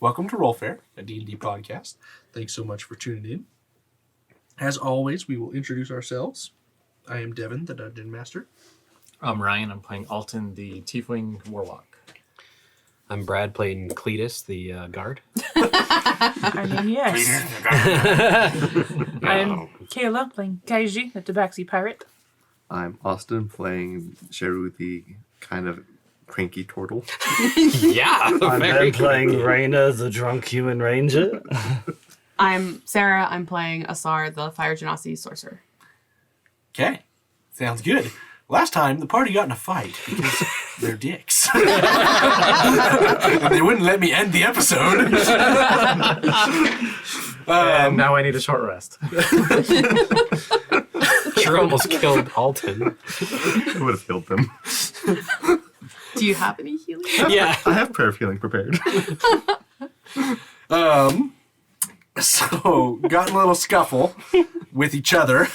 Welcome to Roll Fair, a D&D podcast. Thanks so much for tuning in. As always, we will introduce ourselves. I am Devin, the Dungeon Master. I'm Ryan. I'm playing Alton, the Tiefling Warlock. I'm Brad, playing Cletus, the guard. I mean, yes. I'm Kayla, playing Kaiji, the Tabaxi Pirate. I'm Austin, playing Sheru, the kind of cranky turtle. Yeah, I'm Ben, playing Raina, the drunk human ranger. I'm Sarah. I'm playing Asar, the Fire Genasi sorcerer. Okay, sounds good. Last time, the party got in a fight because they're dicks. And they wouldn't let me end the episode. And now I need a short rest. Sure almost killed Alton. I would have healed them. Do you have any healing? Yeah. I have prayer of healing prepared. So, got in a little scuffle with each other,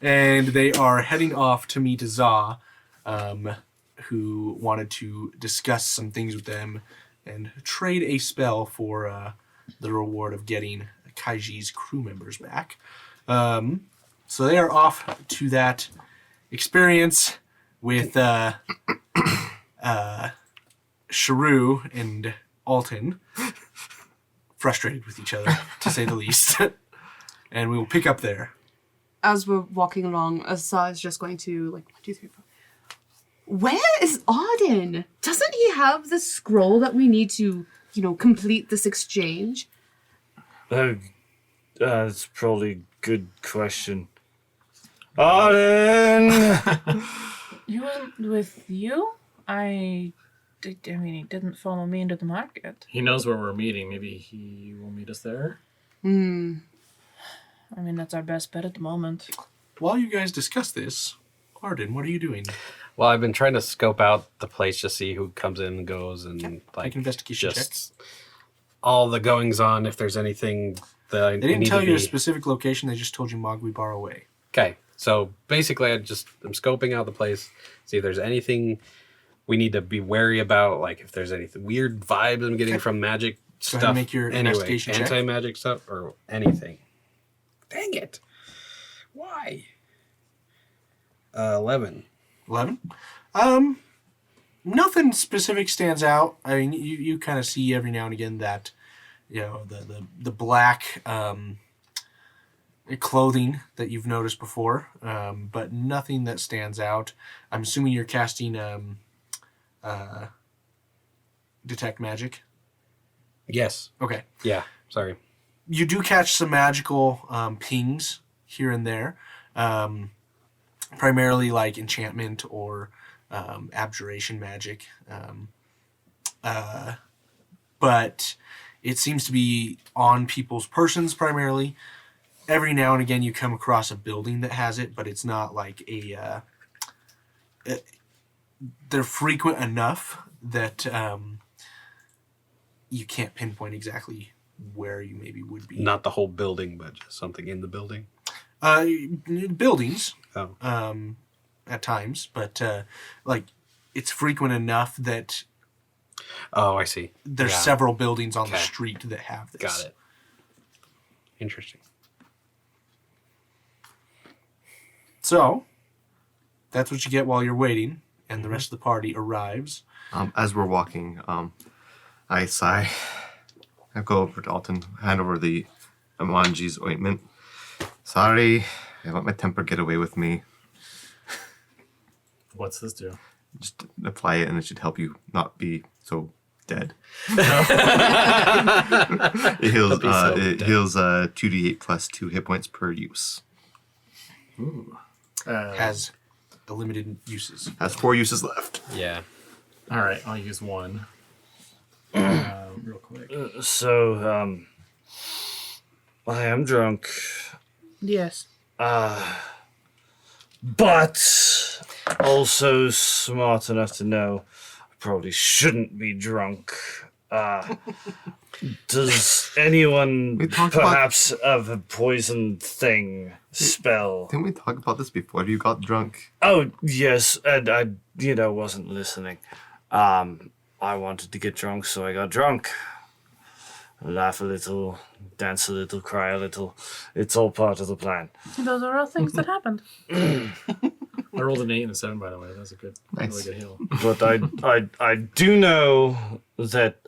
and they are heading off to meet Za, who wanted to discuss some things with them and trade a spell for the reward of getting Kaiji's crew members back. So they are off to that experience with Sheru and Alton, frustrated with each other, to say the least. And we will pick up there. As we're walking along, Asar is just going to, 1, 2, 3, 4. Where is Arden? Doesn't he have the scroll that we need to, complete this exchange? That's probably a good question. Arden! He went with you? I mean, he didn't follow me into the market. He knows where we're meeting. Maybe he will meet us there. I mean, that's our best bet at the moment. While you guys discuss this, Arden, what are you doing? Well, I've been trying to scope out the place to see who comes in and goes, and Make an investigation just all the goings on. If there's anything that I They didn't need tell to you a be... specific location, they just told you Mogwai Bar away. Okay, so basically, I'm scoping out the place, see if there's anything we need to be wary about, like if there's anything weird vibes I'm getting from magic Go stuff. ahead and make your anyway, investigation check. anti-magic stuff or anything. Dang it! Why? 11. 11? Nothing specific stands out. I mean, you kind of see every now and again that, the black clothing that you've noticed before, but nothing that stands out. I'm assuming you're casting Detect Magic. Yes. Okay. Yeah. Sorry. You do catch some magical pings here and there, primarily like enchantment or abjuration magic. But it seems to be on people's persons primarily. Every now and again you come across a building that has it, but it's not like they're frequent enough that you can't pinpoint exactly where you maybe would be. Not the whole building, but just something in the building. Buildings. Oh. At times, but it's frequent enough that Oh, I see. there's Yeah. several buildings on the Okay. street that have this. Got it. Interesting. So that's what you get while you're waiting, and the rest of the party arrives. As we're walking, I sigh. I go over to Alton, hand over the Amanji's ointment. Sorry, I let my temper get away with me. What's this do? Just apply it and it should help you not be so dead. It heals, dead. 2d8 plus 2 hit points per use. Ooh. Has the limited uses. Has 4 uses left. Yeah. All right, I'll use one. Real quick. So, I am drunk. Yes. But also smart enough to know I probably shouldn't be drunk. Does anyone We talked about- perhaps have a poison thing spell? Didn't we talk about this before you got drunk? Oh, yes, and I, wasn't listening. I wanted to get drunk, so I got drunk. laugh a little, dance a little, cry a little. It's all part of the plan. Those are all things that happened. I rolled an 8 and a 7, by the way. That's a good, really good heal. But I do know that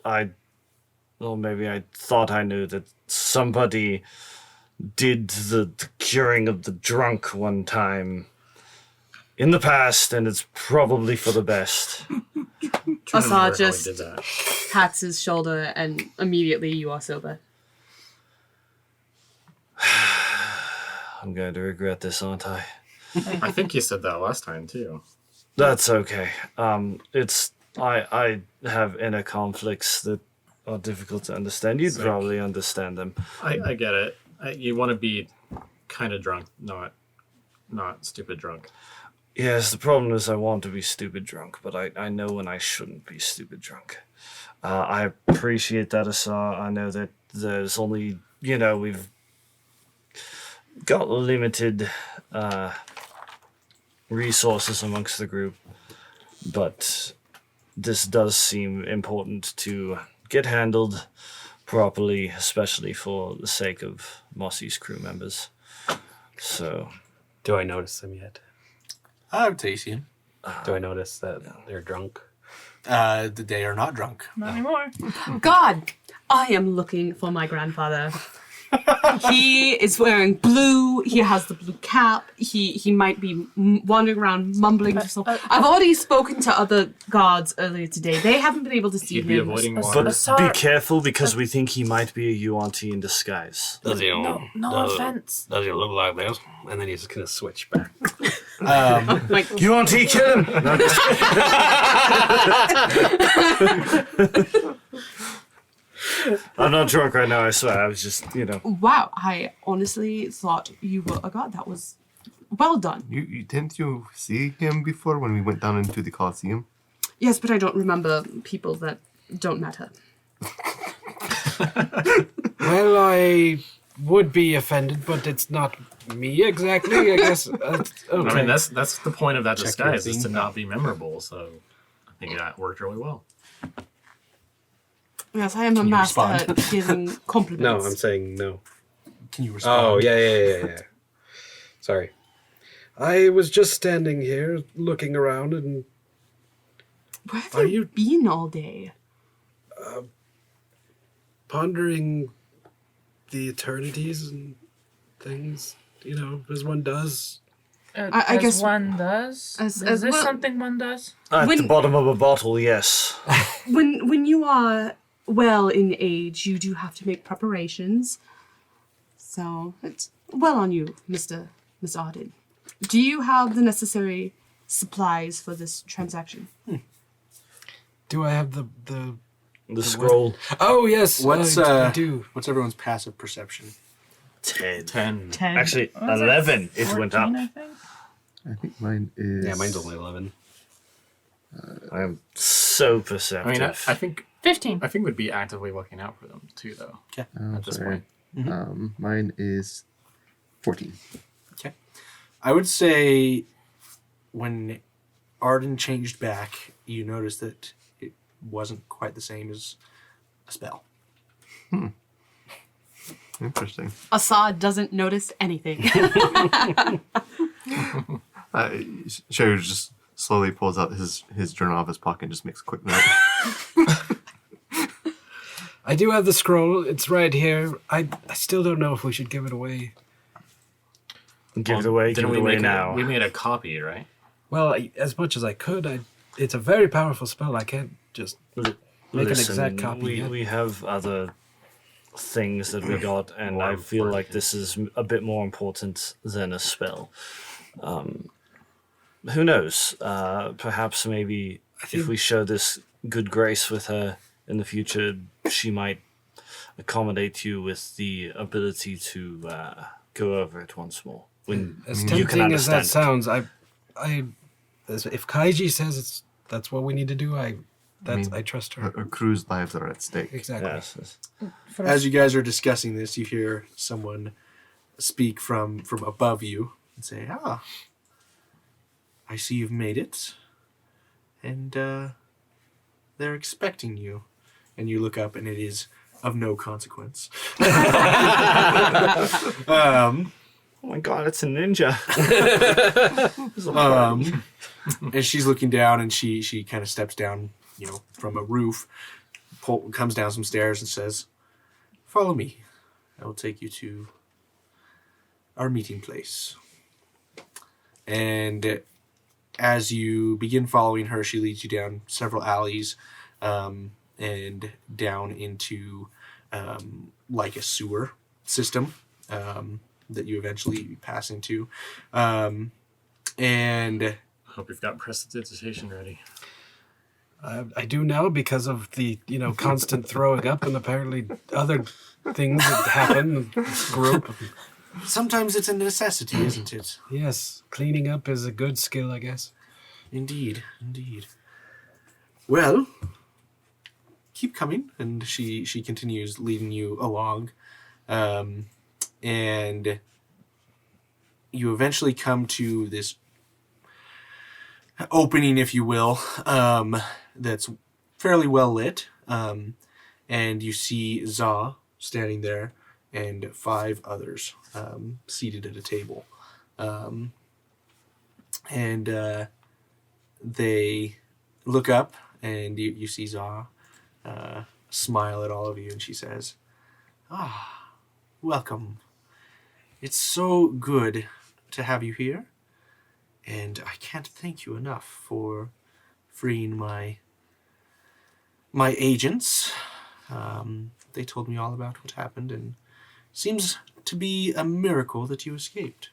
well, maybe I thought I knew that somebody did the curing of the drunk one time in the past, and it's probably for the best. Assad Did just that. pats his shoulder, and immediately you are sober. I'm going to regret this, aren't I? I think you said that last time, too. That's okay. I have inner conflicts that are difficult to understand. You'd probably understand them. I get it. You want to be kind of drunk, not stupid drunk. Yes, the problem is I want to be stupid drunk, but I know when I shouldn't be stupid drunk. I appreciate that, Asa. I know that there's only, we've got limited resources amongst the group, but this does seem important to get handled properly, especially for the sake of Mossy's crew members. So, Do I notice them yet? I would say you see him. Do I notice that they're drunk? They are not drunk. Not anymore. God, I am looking for my grandfather. He is wearing blue. He has the blue cap. He might be wandering around mumbling to himself. I've already spoken to other guards earlier today. They haven't been able to see You'd be him. avoiding but water. be careful because we think he might be a Yuan-Ti in disguise. Does he? No offense. Does he look like this? And then he's gonna switch back. Like, Yuan-Ti, kill him! No, I'm not drunk right now, I swear. I was just, wow, I honestly thought you were a god. That was well done. You didn't you see him before when we went down into the Colosseum? Yes, but I don't remember people that don't matter. Well, I would be offended, but it's not me exactly. I guess. Okay. I mean, that's the point of that Check disguise, your is to thing. not be memorable, so I think that worked really well. Yes, I am a you master respond? at giving compliments. No, I'm saying no. Can you respond? Oh, yeah. Sorry. I was just standing here looking around and Where have Are you you- been all day? pondering the eternities and things, as one does. I As guess- one does. as Is this well- something one does? at When- the bottom of a bottle, yes. When you are well in age, you do have to make preparations. So it's well on you, Miss Arden. Do you have the necessary supplies for this transaction? Do I have the The scroll. Oh, yes. What's I do. what's everyone's passive perception? 10. 10. 10. Actually, What was 11. It went up. 14, I think? I think mine is. Yeah, mine's only 11. I am so I perceptive. mean, I think 15. we'd be actively looking out for them, too, though, at this point. Mine is 14. Okay. I would say when Arden changed back, you noticed that it wasn't quite the same as a spell. Interesting. Assad doesn't notice anything. Sherry just slowly pulls out his journal out of his pocket and just makes a quick note. I do have the scroll. It's right here. I still don't know if we should give it away. Give it away, give Didn't it we away make now. We made a copy, right? Well, as much as I could, it's a very powerful spell. I can't just make an exact copy yet. We have other things that we got, and More I feel like important. this is a bit more important than a spell. Who knows? Perhaps maybe if we show this good grace with her in the future, she might accommodate you with the ability to go over it once more. When As you can tempting as that understand it. sounds, if Kaiji says that's what we need to do, I trust her. Our crew's lives are at stake. Exactly. Yes. For As you guys are discussing this, you hear someone speak from above you and say, I see you've made it. And they're expecting you. And you look up and it is of no consequence. Oh my god, it's a ninja. And she's looking down, and she kind of steps down, from a roof, comes down some stairs, and says, "Follow me. I will take you to our meeting place." And as you begin following her, she leads you down several alleys, and down into like a sewer system that you eventually pass into. And I hope you've got prestidigitation ready. I do now because of the constant throwing up and apparently other things that happen in this group. sometimes it's a necessity, isn't it? Yes, cleaning up is a good skill, I guess. Indeed. Well, keep coming. And she continues leading you along. And you eventually come to this opening, if you will, that's fairly well lit. And you see Za standing there and 5 others seated at a table. And they look up, and you see Za smile at all of you, and she says, welcome. It's so good to have you here, and I can't thank you enough for freeing my agents. They told me all about what happened, and seems to be a miracle that you escaped.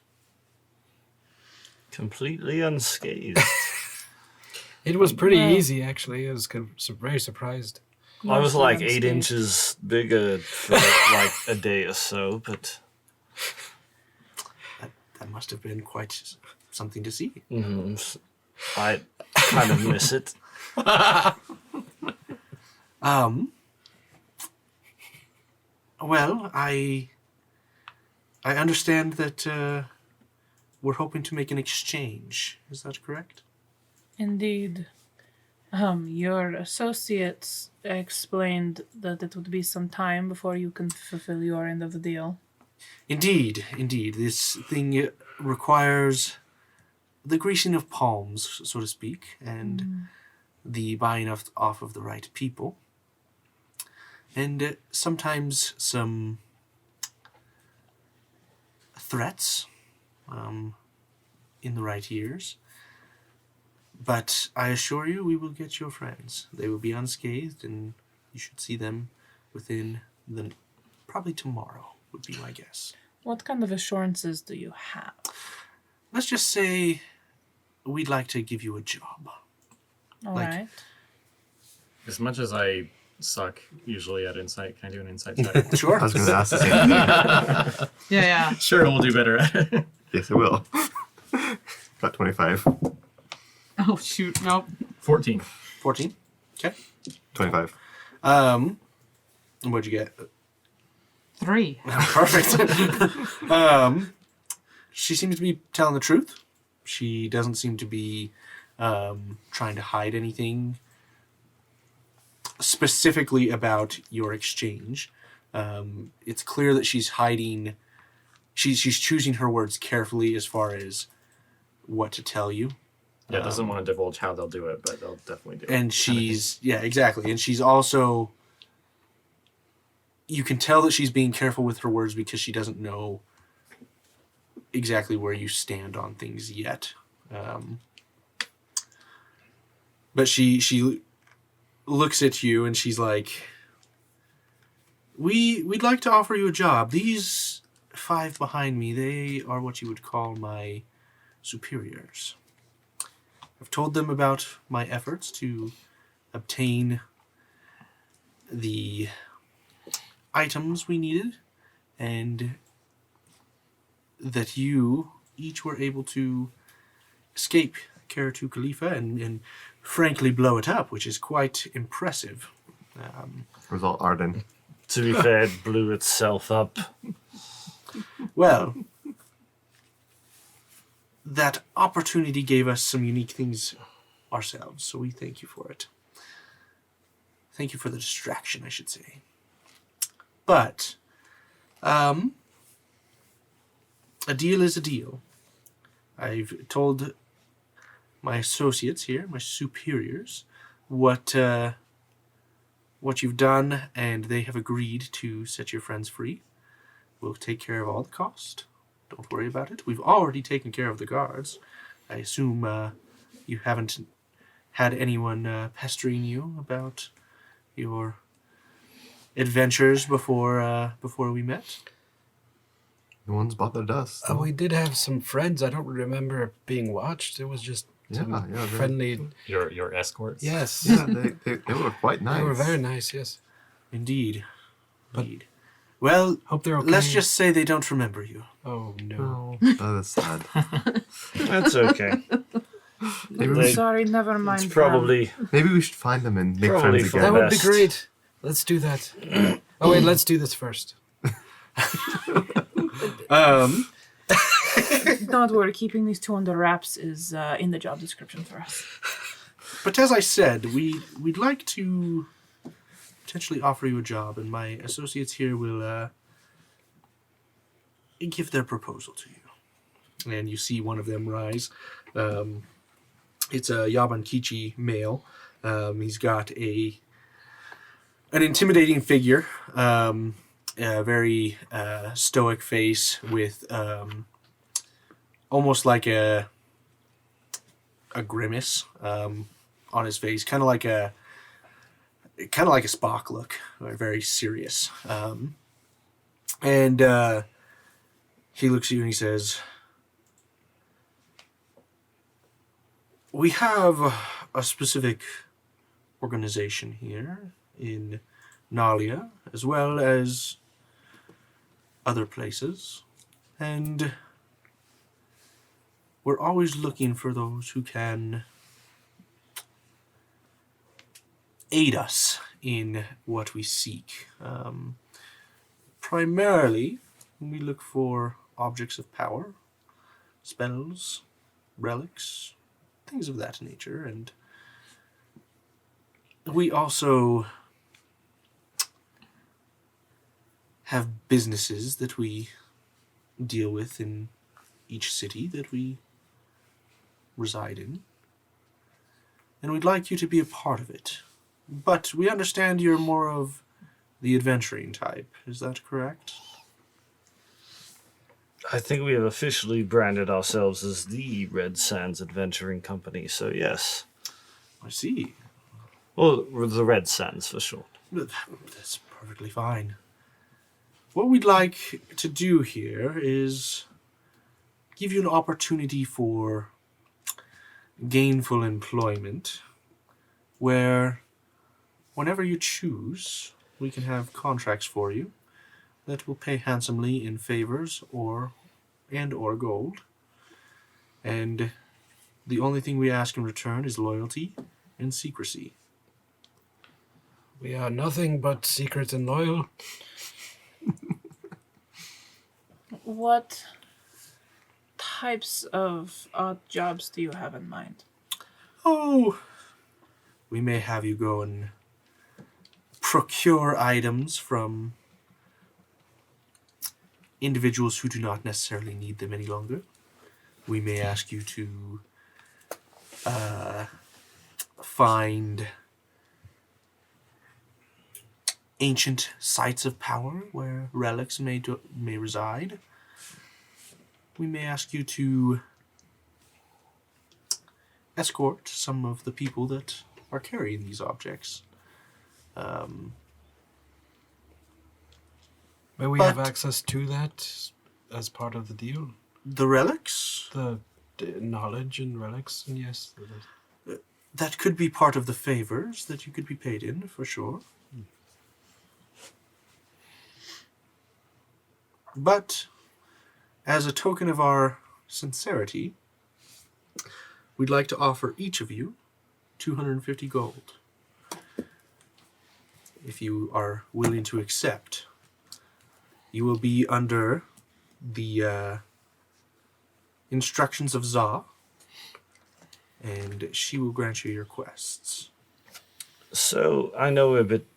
Completely unscathed. It was pretty easy, actually. I was very surprised. I was like 8 unscathed. inches bigger for like a day or so, but That must have been quite something to see. I kind of miss it. Well, I understand that we're hoping to make an exchange. Is that correct? Indeed. Your associates explained that it would be some time before you can fulfill your end of the deal. Indeed. This thing requires the greasing of palms, so to speak, and the buying off of the right people. And sometimes some threats in the right ears. But I assure you, we will get your friends. They will be unscathed, and you should see them within probably tomorrow, would be my guess. What kind of assurances do you have? Let's just say we'd like to give you a job. All Like- right. As much as I suck usually at insight, can I do an insight check? Sure. I was going to ask the same thing. Yeah. Sure, we'll do better at it. Yes, I will. Got 25. Oh shoot! Nope. 14. 14. Okay. 25. And what'd you get? 3. Perfect. She seems to be telling the truth. She doesn't seem to be trying to hide anything specifically about your exchange. It's clear that she's hiding. She's choosing her words carefully as far as what to tell you. Yeah, doesn't want to divulge how they'll do it, but they'll definitely do it. And she's, yeah, exactly. And she's also, you can tell that she's being careful with her words because she doesn't know exactly where you stand on things yet. But she looks at you and she's like, we'd like to offer you a job. These 5 behind me, they are what you would call my superiors. I've told them about my efforts to obtain the items we needed, and that you each were able to escape Keratu Khalifa and frankly blow it up, which is quite impressive. Result Arden. To be fair, it blew itself up. Well, that opportunity gave us some unique things ourselves, so we thank you for it. Thank you for the distraction, I should say. But a deal is a deal. I've told my associates here, my superiors, what you've done, and they have agreed to set your friends free. We'll take care of all the cost. Don't worry about it. We've already taken care of the guards. I assume you haven't had anyone pestering you about your adventures before we met. No one's bothered us. Oh, we did have some friends. I don't remember being watched. It was just some they're- friendly. Your escorts. Yes. Yeah, they were quite nice. They were very nice, yes. Indeed. Indeed. Well, Hope they're okay. let's just say they don't remember you. Oh, no. Oh, that is sad. That's okay. Maybe, They- Sorry, never mind. It's probably maybe we should find them and make Probably friends for again. That would be best. great. Let's do that. Oh, wait, let's do this first. Don't worry, keeping these two under wraps is in the job description for us. But as I said, we'd like to potentially offer you a job, and my associates here will give their proposal to you. And you see one of them rise. It's a Yabankichi male. He's got an intimidating figure, a very stoic face with almost like a grimace on his face, kind of like a Spock look, very serious. And he looks at you and he says, "We have a specific organization here in Nalia, as well as other places, and we're always looking for those who can aid us in what we seek. Primarily, we look for objects of power, spells, relics, things of that nature, and we also have businesses that we deal with in each city that we reside in. And we'd like you to be a part of it. But we understand you're more of the adventuring type. Is that correct?" I think we have officially branded ourselves as the Red Sands Adventuring Company, so yes. I see. Well, the Red Sands for short. That's perfectly fine. What we'd like to do here is give you an opportunity for gainful employment, where whenever you choose, we can have contracts for you that will pay handsomely in favors or gold. And the only thing we ask in return is loyalty and secrecy. We are nothing but secret and loyal. What types of odd jobs do you have in mind? Oh, we may have you go and procure items from individuals who do not necessarily need them any longer. We may ask you to find ancient sites of power where relics may reside. We may ask you to escort some of the people that are carrying these objects. May we have But- access to that as part of the deal? The relics? The knowledge and relics, and yes. That could be part of the favors that you could be paid in, for sure. But, as a token of our sincerity, we'd like to offer each of you 250 gold. If you are willing to accept, you will be under the instructions of Za, and she will grant you your quests. So, I know we're a bit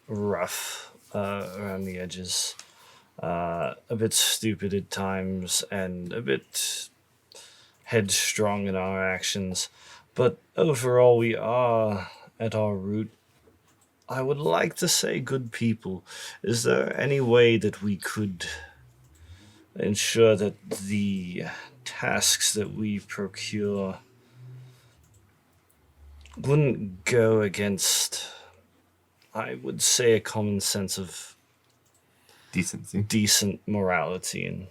rough. around the edges. A bit stupid at times and a bit headstrong in our actions. But overall, we are, at our root, I would like to say good people. Is there any way that we could ensure that the tasks that we procure wouldn't go against, I would say, a common sense of Decency. decent morality? And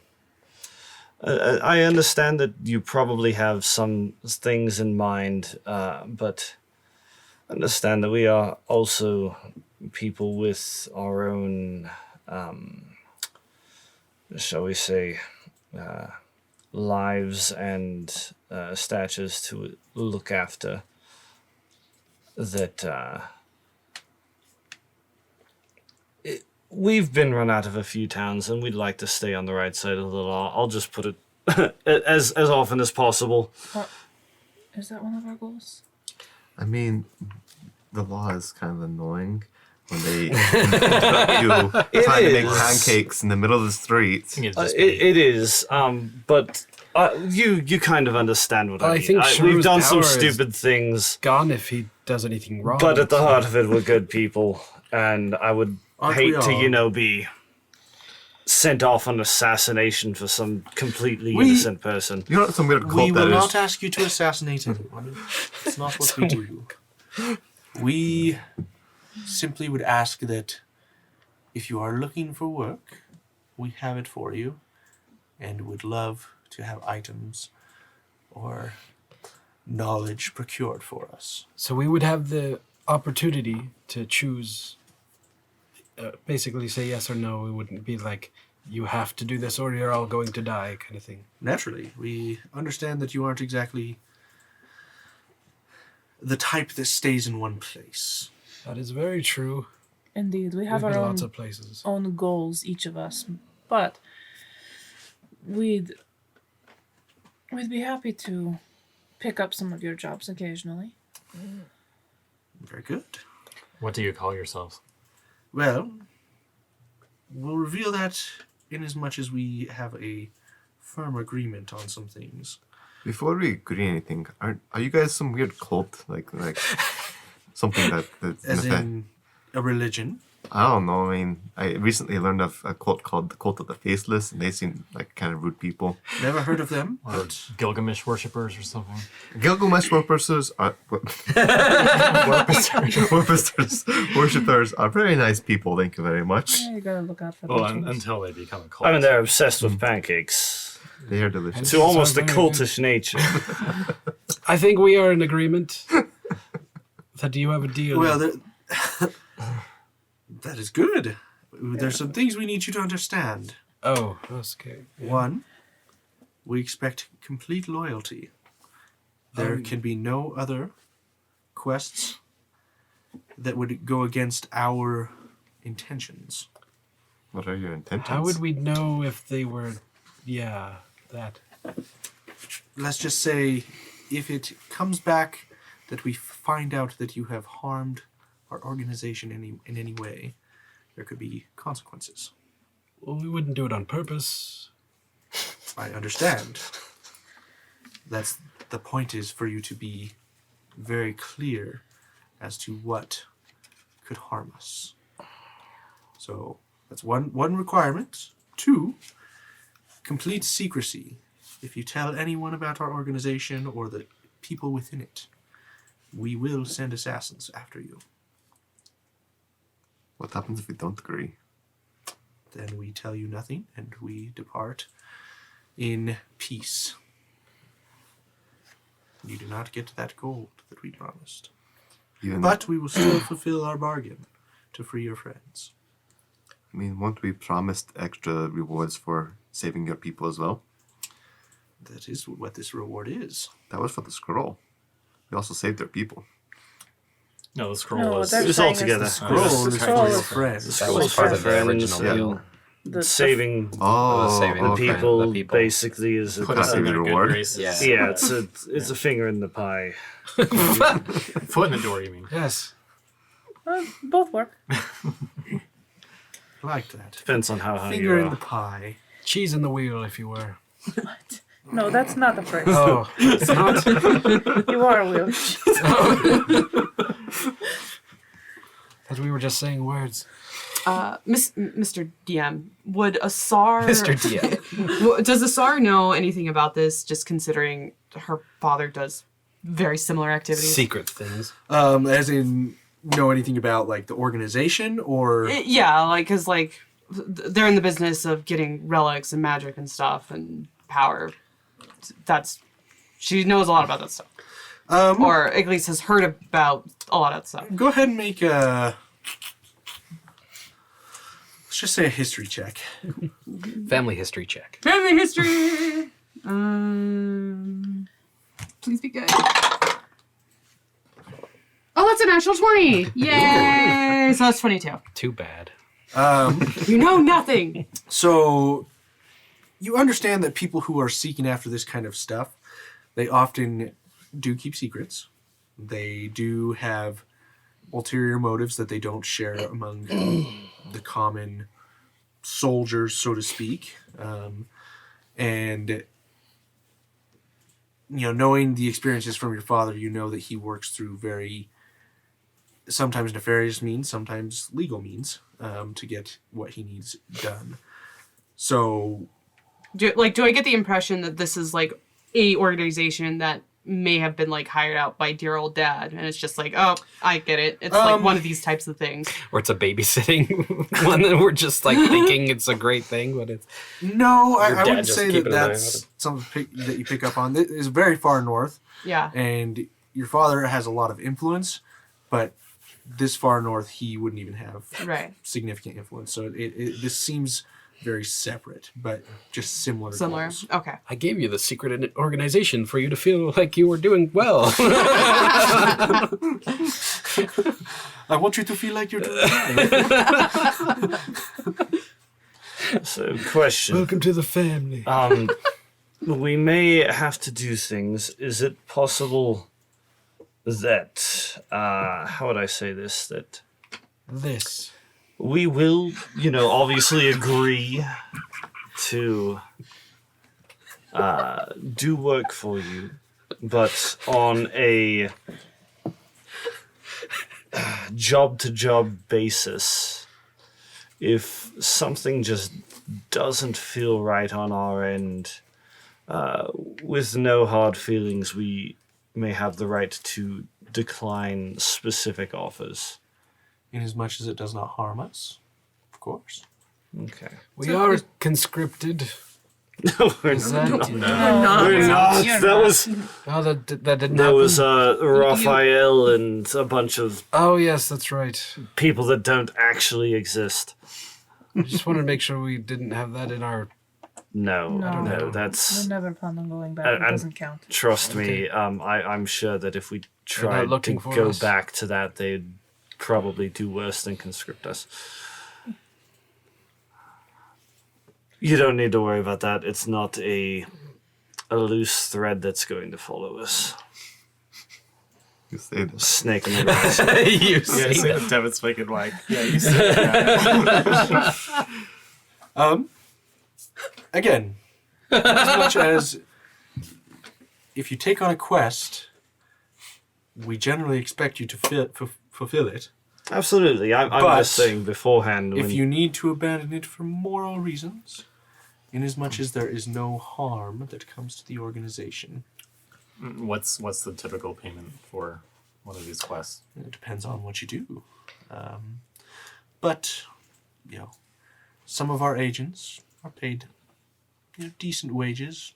I understand that you probably have some things in mind, but understand that we are also people with our own, shall we say, lives and statures to look after. That we've been run out of a few towns, and we'd like to stay on the right side of the law. I'll just put it as often as possible. Is that one of our goals? I mean, the law is kind of annoying when they interrupt you trying to make is. pancakes in the middle of the street. It is, but you kind of understand what I I mean. think We've Shrew's done some power is stupid things, Gone if he does anything wrong. but at the heart of it, we're good people, and I would Aren't we hate to, all? be sent off on assassination for some completely We- innocent person. You know what some weird We cult will that not is? ask you to assassinate anyone. It's not what we do. We simply would ask that if you are looking for work, we have it for you, and would love to have items or knowledge procured for us. So we would have the opportunity to choose, basically say yes or no. It wouldn't be like, you have to do this or you're all going to die kind of thing. Naturally, we understand that you aren't exactly the type that stays in one place. That is very true. Indeed, we have We've been our lots own of places. own goals, each of us, but we'd be happy to pick up some of your jobs occasionally. Very good. What do you call yourselves? Well, we'll reveal that in as much as we have a firm agreement on some things. Before we agree anything, are you guys some weird cult? Like something that's As in a religion. I don't know. I mean, I recently learned of a cult called the Cult of the Faceless, and they seem like kind of rude people. Never heard of them. Or Gilgamesh worshippers or something? Gilgamesh worshippers are worshippers are very nice people. Thank you very much. Yeah, you gotta look out for Well, those ones. until they become a cult. I mean, they're obsessed with pancakes They are delicious. to almost a Sounds very good. cultish nature. I think we are in agreement. That you have a deal. Well, that is good. There's some things we need you to understand. oh, okay. One, we expect complete loyalty. There can be no other quests that would go against our intentions. What are your intentions? How would we know if they were? Yeah, that. Let's just say if it comes back that we find out that you have harmed our organization in any way, there could be consequences. Well, we wouldn't do it on purpose. I understand. That's the point, is for you to be very clear as to what could harm us. So that's one requirement. Two, complete secrecy. If you tell anyone about our organization or the people within it, we will send assassins after you. What happens if we don't agree? Then we tell you nothing and we depart in peace. You do not get that gold that we promised. But we will still fulfill our bargain to free your friends. I mean, weren't we promised extra rewards for saving your people as well? That is what this reward is. That was for the scroll. We also saved their people. No, the scroll No, was. they're It was all saying together. it's Scroll is for scroll your is- friends. That was part of the Friends, original yeah. deal. The saving Oh, saving the okay. people, The people. basically is a, Put us in Saving their good reward. graces. Yeah. yeah, it's a finger in the pie. Foot in the door, you mean? Yes. both work. I like that. Depends on how hungry Finger you in the are. pie. Cheese in the wheel, if you were. No, that's not a phrase. Oh, it's not. You are Will. But we were just saying words. Mr. DM, would Asar... Mr. DM. Does Asar know anything about this, just considering her father does very similar activities? Secret things. As in, know anything about like the organization or? Yeah, like, because, like, they're in the business of getting relics and magic and stuff and power. She knows a lot about that stuff. Or at least has heard about a lot of that stuff. Go ahead and make a. Let's just say a history check. Family history check. Family history! Please be good. Oh, that's a natural 20! Yay! So that's 22. Too bad. You know nothing! So, you understand that people who are seeking after this kind of stuff, they often do keep secrets. They do have ulterior motives that they don't share among the common soldiers, so to speak. And, you know, knowing the experiences from your father, you know that he works through very sometimes nefarious means, sometimes legal means to get what he needs done. So... Do I get the impression that this is, like, a organization that may have been, like, hired out by dear old dad, and it's just like, oh, I get it. It's, like, one of these types of things. Or it's a babysitting one that we're just, like, thinking it's a great thing, but it's... No, I Your dad wouldn't just say that keeping an eye on that's it. something that you pick up on. It is very far north, Yeah. and your father has a lot of influence, but this far north, he wouldn't even have Right. significant influence. So this seems very separate, but just similar. Similar. goals. Okay. I gave you the secret organization for you to feel like you were doing well. I want you to feel like you're doing well. So, question. Welcome to the family. We may have to do things. Is it possible that, how would I say this, that This. we will, obviously agree to do work for you, but on a job-to-job basis. If something just doesn't feel right on our end, with no hard feelings, we may have the right to decline specific offers. In as much as it does not harm us, of course. Okay. We are conscripted. No, we're Is that... not. No, We're not. you're That not. was Oh, that didn't that happen? was Raphael and a bunch of Oh, yes, that's right. people that don't actually exist. I just wanted to make sure we didn't have that in our... No, No. no, We that's never plan on going back. And- It and- doesn't count. trust me. I'm sure that if we tried to looking for go us. back to that, they'd probably do worse than conscript us. You don't need to worry about that. It's not a loose thread that's going to follow us. You say that. Snake in the grass. you Yeah, say see that. what Devin's making like. Yeah, you said that. Again, as much as if you take on a quest, we generally expect you to fulfill it. Absolutely. I'm But just saying beforehand. If when- you need to abandon it for moral reasons, inasmuch as there is no harm that comes to the organization, What's the typical payment for one of these quests? it depends on what you do. But, some of our agents are paid decent wages,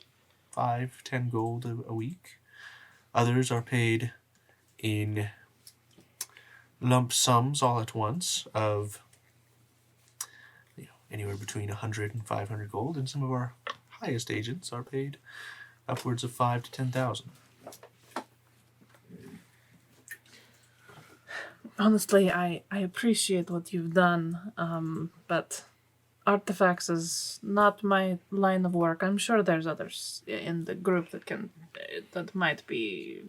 5-10 gold a week. Others are paid in lump sums all at once of anywhere between 100 and 500 gold, and some of our highest agents are paid upwards of 5,000 to 10,000. Honestly, I appreciate what you've done, but artifacts is not my line of work. I'm sure there's others in the group that might be.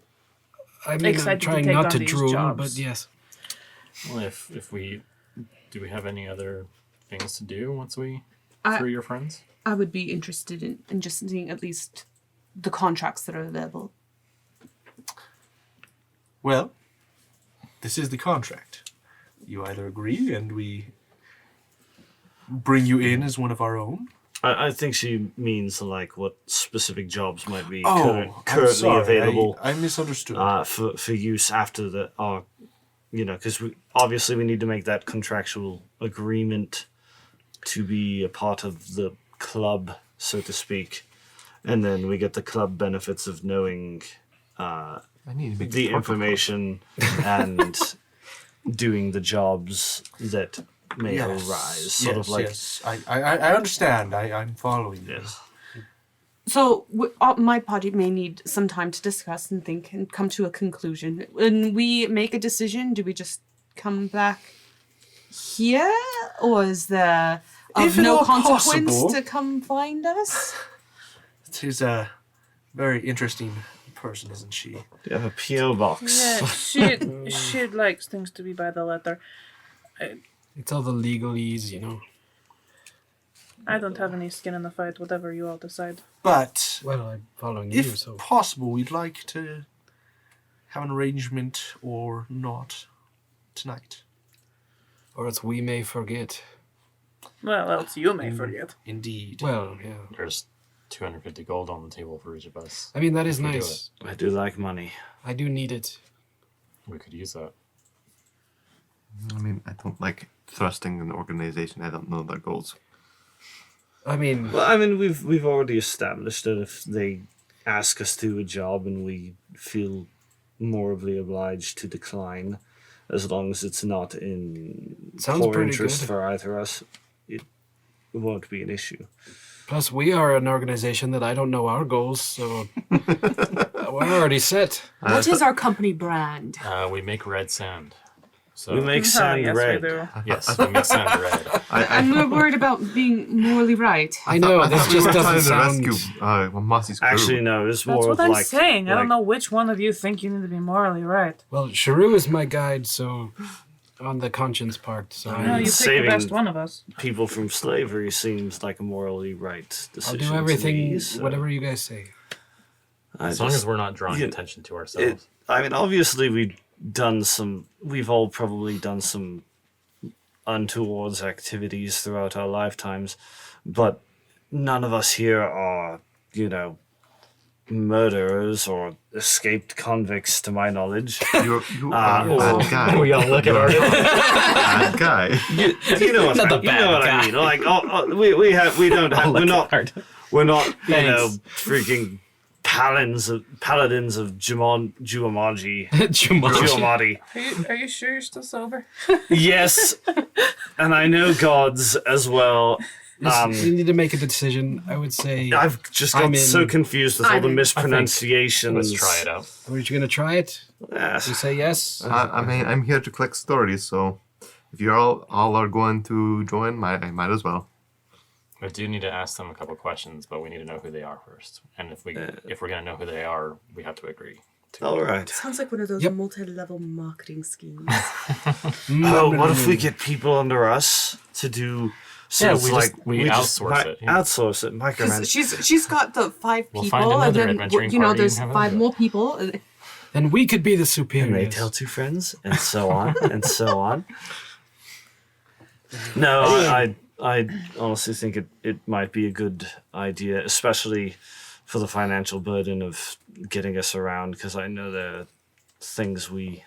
I mean, I'm Excited to trying take not on to these drool, jobs. but yes. Well, if we do we have any other things to do once we I- free your friends? I would be interested in just seeing at least the contracts that are available. Well, this is the contract. You either agree and we bring you in as one of our own. I think she means like what specific jobs might be I'm currently sorry, available I misunderstood. for use after the because obviously we need to make that contractual agreement to be a part of the club, so to speak, and then we get the club benefits of knowing I need to make the proper information and doing the jobs that may arise. Sort of like yes. I understand. I'm following you. yes. So my party may need some time to discuss and think and come to a conclusion. When we make a decision, do we just come back here, or is there If of at no all consequence possible. to come find us? She's a very interesting person, isn't she? Do you have a PO box? Yeah, she likes things to be by the letter. It's all the legalese, you know. I don't have any skin in the fight, whatever you all decide. But Well, I'm following you, if so possible, we'd like to have an arrangement or not tonight. or else we may forget. Well, else you may forget. Indeed. Well, yeah. There's 250 gold on the table for each of us. I mean, that is We do nice. I do like money. I do need it. We could use that. I mean, I don't like thrusting an organization. I don't know their goals. I mean, Well, I mean, we've already established that if they ask us to do a job and we feel morally obliged to decline, as long as it's not in Sounds poor pretty interest good. for either us, it won't be an issue. plus we are an organization that I don't know our goals, so we're already set. What is our company brand? We make red sand. So We make sand yes, red. we do. yes, we make sand red. I'm more worried about being morally right. I know, this we just were doesn't trying to sound... rescue Mossy's crew. Actually, no, it's more That's of what I'm like saying. I don't like- know which one of you think you need to be morally right. Well, Sharu is my guide, so... On the conscience part, so... No, you pick the saving- best one of us. people from slavery seems like a morally right I'll decision. do to everything, me, so whatever you guys say. As long as we're not drawing you- attention to ourselves. I mean, obviously, we've all probably done some untowards activities throughout our lifetimes, but none of us here are, murderers or escaped convicts, to my knowledge. You are a or- bad guy. we all look at our Bad guy. You know what, Not the you know bad what guy. I mean? Like, we're not, Thanks. freaking paladins of Juamaji. Jumanji. Are you sure you're still sober? Yes, and I know gods as well. You need to make a decision. I would say... I've just I'm got in. so confused with all I'm the in. mispronunciations. Let's try it out. Are you going to try it? Yes. You say yes? I mean, I'm here to collect stories, so if you all are going to join, I might as well. We do need to ask them a couple questions, but we need to know who they are first. And if we're gonna know who they are, we have to agree. All right. Sounds like one of those Yep. multi-level marketing schemes. Oh, what if we get people under us to do? So Yeah, it's we like just- we outsource it, yeah. Outsource it. Micromanage. She's got the 5 We'll people, find and another then adventuring party there's and have 5 them do more people. Then we could be the And they superiors. tell 2 friends, and so on, and so on. No, I honestly think it might be a good idea, especially for the financial burden of getting us around, because I know there are things we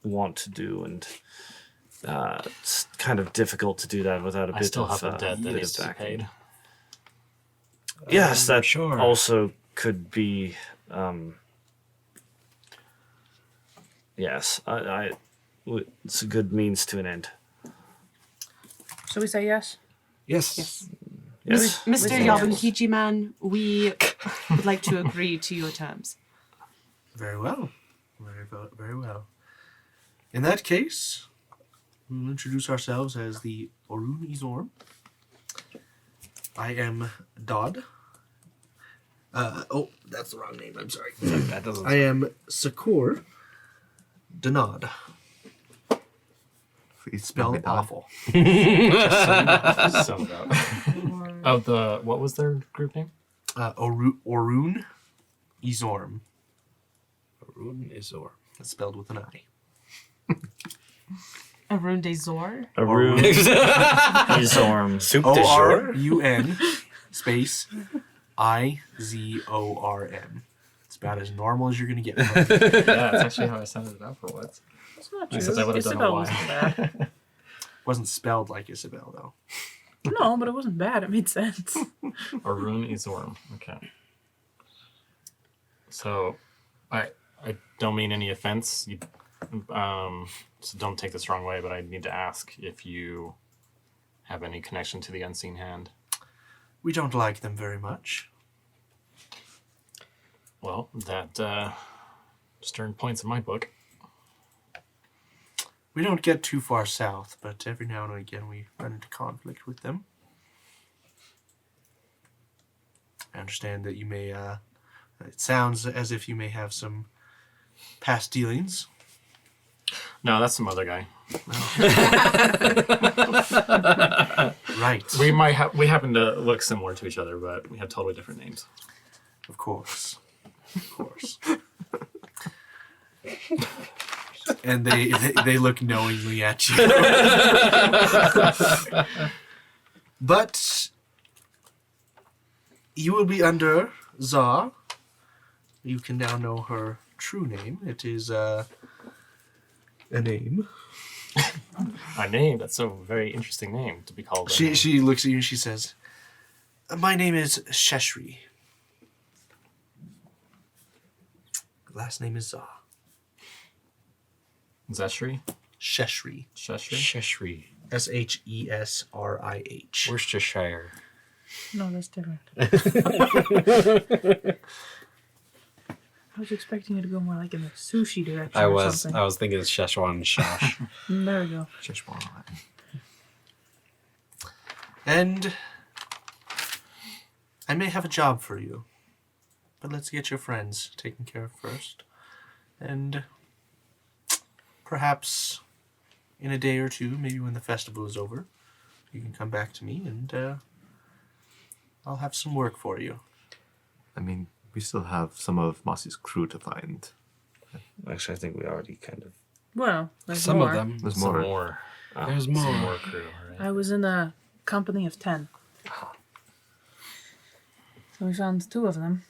want to do, and it's kind of difficult to do that without a I bit still of have a debt that bit needs of to be backing. paid. Yes, that sure. also could be. Yes, it's a good means to an end. Shall we say yes? Yes. Yes. Mr. Yes. Yabankichi man, we would like to agree to your terms. Very well. Very well. In that case, we'll introduce ourselves as the Orun Izorm. I am Dodd. That's the wrong name. I'm sorry. That doesn't... I am Sakor Danad. Please Spelled down. awful. Sum it up. Oh, what was their group name? Orun Izorm. Orun Izorm. It's spelled with an I. Arun Izorm. Arun Izorm. Soup de jour. ORUN space IZORM. It's about as normal as you're gonna get. Yeah, that's actually how I sounded it out for once. It's not true. Except I would have done a Isabel Y. wasn't bad. Wasn't spelled like Isabel though. No, but it wasn't bad. It made sense. Orun Izorm. Okay. So, I don't mean any offense. So don't take this wrong way, but I need to ask if you have any connection to the unseen hand. We don't like them very much. Well, that stern points in my book. We don't get too far south, but every now and again we run into conflict with them. I understand that you may, it sounds as if you may have some past dealings. No, that's some other guy. Right. We happen to look similar to each other, but we have totally different names. Of course. Of course. And they look knowingly at you. But you will be under Za. You can now know her true name. It is a name. My name, that's a very interesting name to be called. She looks at you and she says, "My name is Sheshri. Last name is Za. Zeshri? Sheshri. Sheshri? Cheshire. SHESRIH. Worcestershire. No, that's different. I was expecting you to go more like in the sushi direction. I or was something. thinking it's Szechuan Shosh. There we go. And I may have a job for you, but let's get your friends taken care of first. And perhaps in a day or two, maybe when the festival is over, you can come back to me and I'll have some work for you." I mean, we still have some of Mossy's crew to find. Actually, I think we already kind of. Well, there's Some more. of them. There's Some more. more. There's Some more. more crew, right? I was in a company of 10. So we found 2 of them.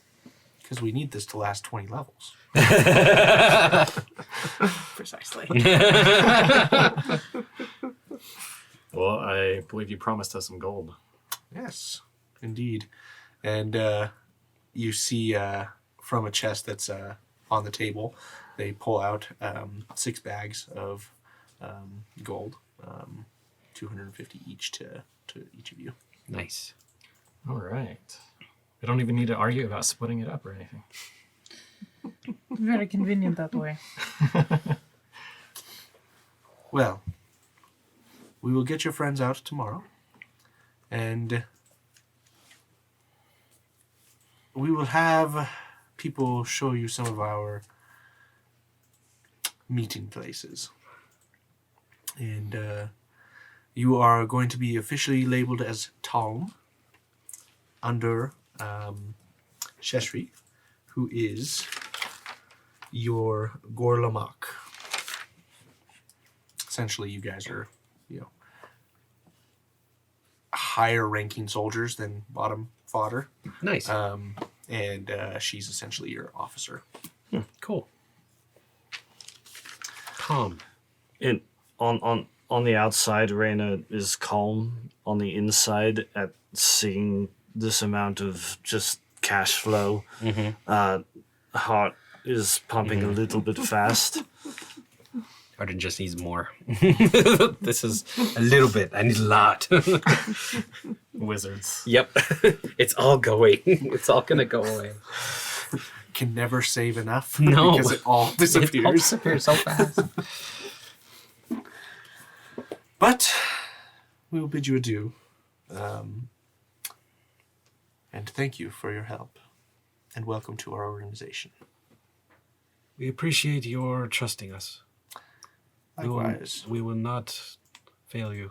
Because we need this to last 20 levels. Precisely. Well, I believe you promised us some gold. Yes, indeed. And you see from a chest that's on the table, they pull out 6 bags of gold, 250 each to each of you. Nice. All right. We don't even need to argue about splitting it up or anything. Very convenient that way. Well, we will get your friends out tomorrow, and we will have people show you some of our meeting places. And you are going to be officially labeled as Talm under Sheshri, who is your Gorlamak. Essentially, you guys are, higher ranking soldiers than bottom fodder. Nice. And she's essentially your officer. Cool. Calm. On the outside, Reyna is calm. On the inside, at seeing this amount of just cash flow, heart is pumping a little bit fast. Arden just needs more. This is a little bit. I need a lot. Wizards. Yep. It's all going. It's all going to go away. Can never save enough. No. Because it all disappears. It all disappears so fast. But we will bid you adieu. And thank you for your help. And welcome to our organization. We appreciate your trusting us. Likewise. We will not fail you.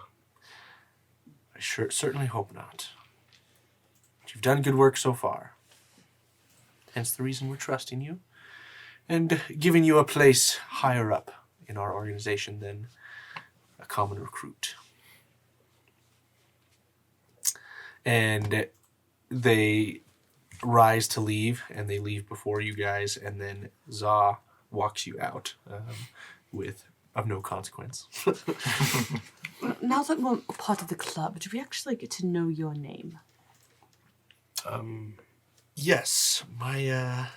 I certainly hope not. But you've done good work so far. Hence the reason we're trusting you and giving you a place higher up in our organization than a common recruit. And they rise to leave, and they leave before you guys, and then Za walks you out of no consequence. Now that we're part of the club, do we actually get to know your name? Yes, my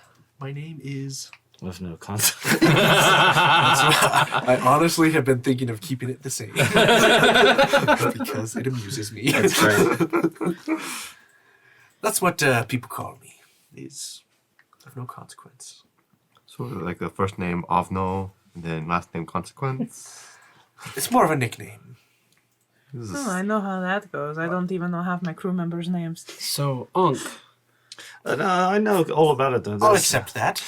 name is... With no consequence. I honestly have been thinking of keeping it the same. Because it amuses me. That's great. That's what people call me, is of no consequence. So like the first name Ovno, and then last name Consequence. It's more of a nickname. This is- Oh, I know how that goes. I don't even know half my crew members' names. So, Unk, I know all about it, though. I'll accept that.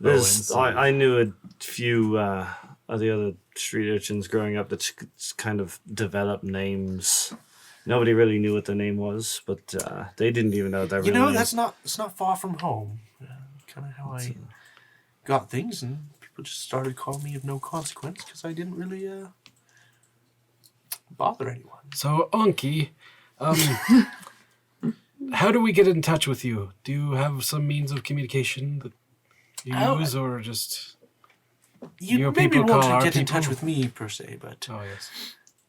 I knew a few of the other street urchins growing up that kind of developed names. Nobody really knew what their name was, but they didn't even know their real name. That's not far from home. Kind of how I got things, and people just started calling me of no consequence because I didn't really bother anyone. so Unky, how do we get in touch with you? Do you have some means of communication that you use, or just... You Your maybe people won't call our get in touch people? with me per se, but Oh, yes.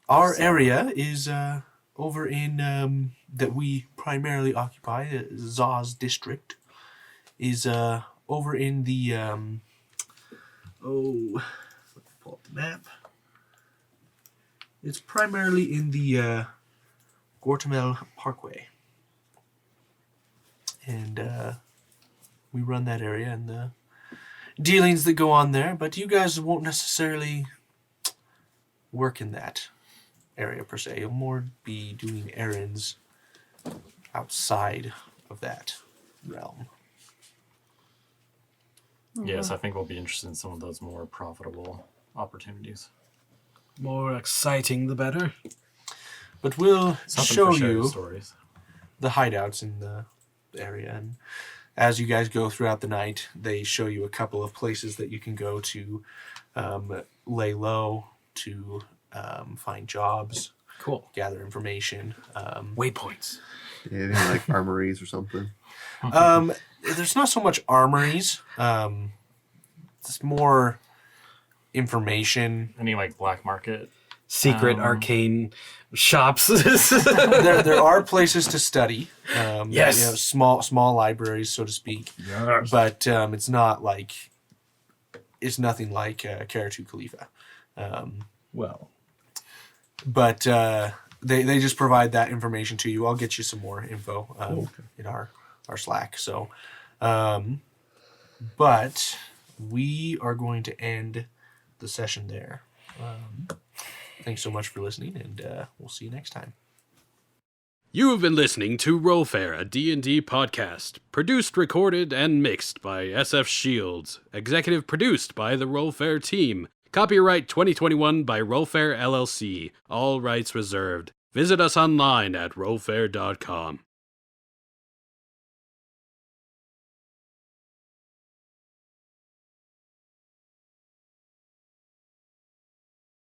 our area is over in that we primarily occupy, Za's district, is over in the let me pull up the map. It's primarily in the Gortamel Parkway, and we run that area and the dealings that go on there. But you guys won't necessarily work in that area per se. You'll more be doing errands outside of that realm. Yes, I think we'll be interested in some of those more profitable opportunities. More exciting, the better. But we'll Something show for sharing you stories. the hideouts in the area, and as you guys go throughout the night, they show you a couple of places that you can go to lay low, to find jobs, Cool. gather information. Waypoints. Yeah, they have, like armories or something. There's not so much armories. It's more information. Any like black market? Secret arcane shops. There are places to study. Yes. You know, small libraries, so to speak. Yes. But it's not like nothing like Karatu Khalifa. Well, But they just provide that information to you. I'll get you some more info in our Slack. So, but we are going to end the session there. Thanks so much for listening, and we'll see you next time. you have been listening to Rollfair, a D&D podcast. Produced, recorded, and mixed by SF Shields. Executive produced by the Rollfair team. Copyright 2021 by Rollfair LLC. All rights reserved. Visit us online at rollfair.com.